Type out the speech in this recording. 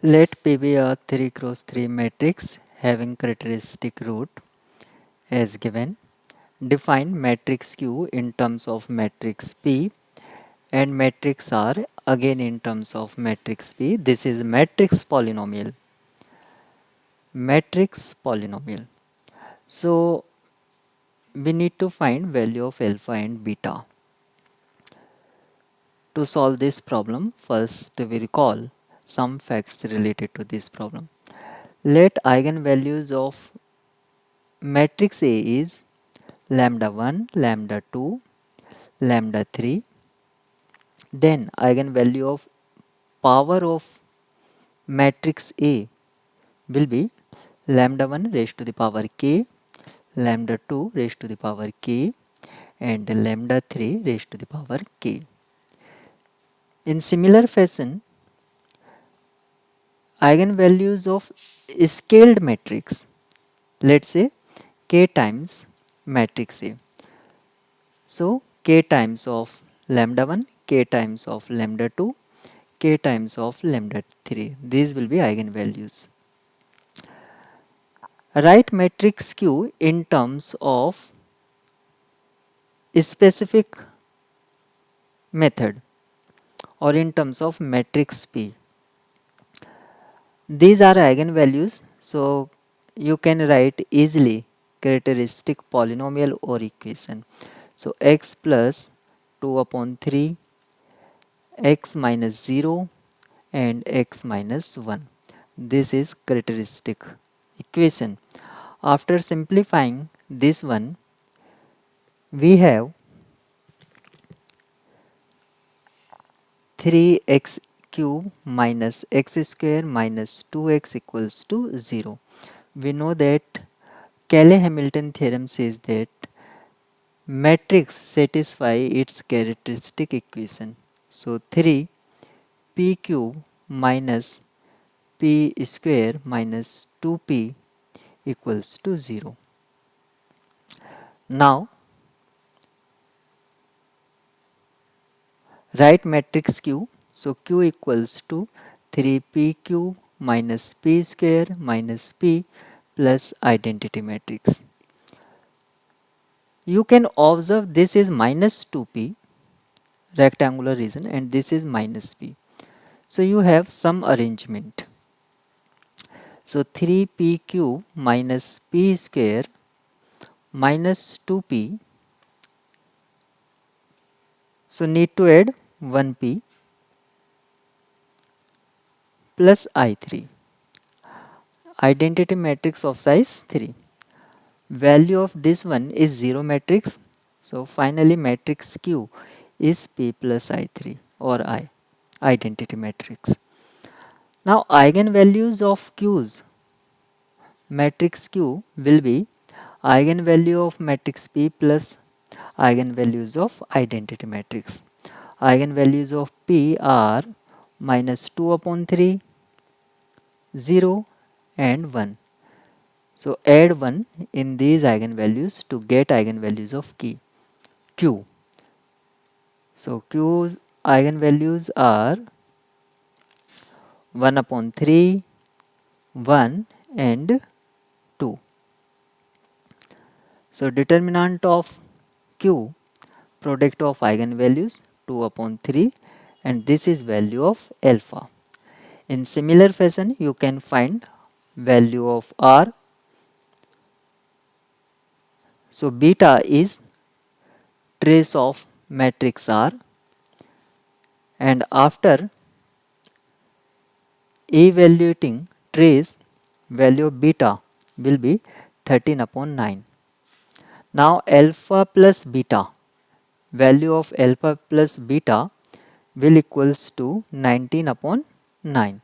Let P be a 3 cross 3 matrix having characteristic root as given. Define matrix Q in terms of matrix P and matrix R again in terms of matrix P. This is matrix polynomial. Matrix polynomial. So we need to find value of alpha and beta. To solve this problem, first we recall some facts related to this problem. Let eigenvalues of matrix A is lambda 1, lambda 2, lambda 3. Then eigenvalue of power of matrix A will be lambda 1 raised to the power k, lambda 2 raised to the power k, and lambda 3 raised to the power k. In similar fashion, eigenvalues of scaled matrix, let's say k times matrix A. So k times of lambda 1, k times of lambda 2, k times of lambda 3. These will be eigenvalues. Write matrix Q in terms of specific method or in terms of matrix P. These are eigenvalues, so you can write easily characteristic polynomial or equation. So x plus 2 upon 3, x minus 0 and x minus 1. This is characteristic equation. After simplifying this one, we have 3x cube minus x square minus 2x equals to 0. We know that Cayley-Hamilton theorem says that matrix satisfy its characteristic equation. So 3 p cube minus p square minus 2p equals to 0. Now write matrix Q. So Q equals to 3p cube minus p square minus p plus identity matrix. You can observe this is minus 2p rectangular region and this is minus p. So you have some arrangement. So 3p cube minus p square minus 2p. So need to add 1p plus I3. Identity matrix of size 3. Value of this one is 0 matrix. So finally matrix Q is P plus I3 or I, identity matrix. Now eigenvalues of Q's matrix Q will be eigenvalue of matrix P plus eigenvalues of identity matrix. Eigenvalues of P are minus 2 upon 3, 0 and 1. So add 1 in these eigenvalues to get eigenvalues of Q. So Q's eigenvalues are 1 upon 3, 1 and 2. So determinant of Q, product of eigenvalues 2 upon 3, and this is value of alpha. In similar fashion you can find value of R. So beta is trace of matrix R, and after evaluating trace, value of beta will be 13 upon 9. Now alpha plus beta, value of alpha plus beta will equals to 19 upon 9.